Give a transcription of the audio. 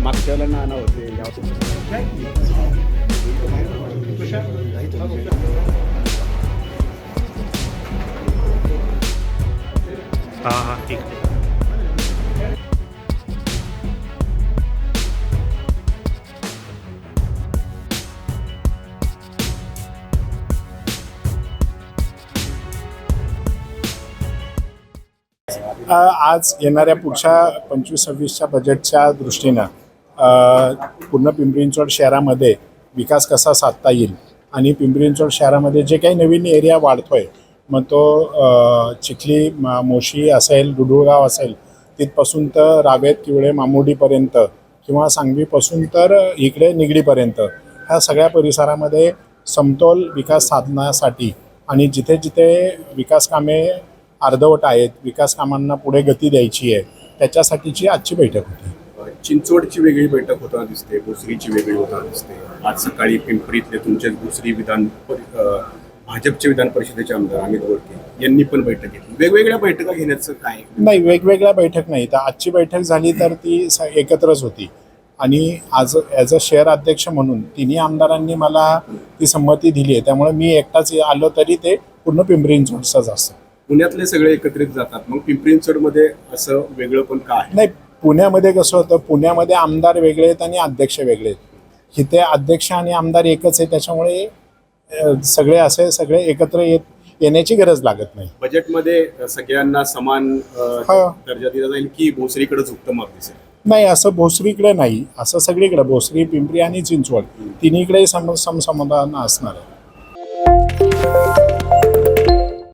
मागच्या वेळेला नाना होते हां हां ठीक. आज येणाऱ्या पुढच्या 25-26च्या बजेटच्या दृष्टीनं पूर्ण पिंपरी चिंचवड शहरामध्ये विकास कसा साधता येईल आणि पिंपरी चिंचवड शहरामध्ये जे काही नवीन एरिया वाढतो आहे मग तो चिखली मोशी असेल, डुडुळगाव असेल, तिथपासून तर रावेत किवळे मामुडीपर्यंत किंवा सांगवीपासून तर इकडे निगडीपर्यंत ह्या सगळ्या परिसरामध्ये समतोल विकास साधण्यासाठी आणि जिथे जिथे विकास कामे अर्धवट आहेत, विकास कामांना पुढे गती द्यायची आहे, त्याच्यासाठीची आजची बैठक होती. चिंचवडची वेगळी बैठक होताना दिसते, भोसरीची वेगळी होताना दिसते. आज सकाळी पिंपरीतले तुमचे भोसरी भाजपचे विधान परिषदेचे आमदार अमित गोडके यांनी पण बैठक घेतली. वेगवेगळ्या बैठका घेण्याचं काय? नाही, वेगवेगळ्या बैठक नाही. तर आजची बैठक झाली तर ती एकत्रच होती आणि आज ॲज अ शहर अध्यक्ष म्हणून तिन्ही आमदारांनी मला ती संमती दिली आहे. त्यामुळे मी एकटाच आलो तरी ते पूर्ण पिंपरी चिंचवडचंच असतं. पुण्यातले सगळे एकत्रित जातात, मग पिंपरी चिंचवडमध्ये असं वेगळं पण का आहे? नाही, पुण्यामध्ये कसं होतं, पुण्यामध्ये आमदार वेगळे आहेत आणि अध्यक्ष वेगळे आहेत. इथे अध्यक्ष आणि आमदार एकच आहे, त्याच्यामुळे सगळे एकत्र येण्याची गरज लागत नाही. बजेटमध्ये सगळ्यांना समान दर्जा दिला जाईल की भोसरीकडेच उत्तम दिसेल? नाही, असं भोसरीकडे नाही, असं सगळीकडे भोसरी, पिंपरी आणि चिंचवड तिन्हीकडे समाधान असणार आहे.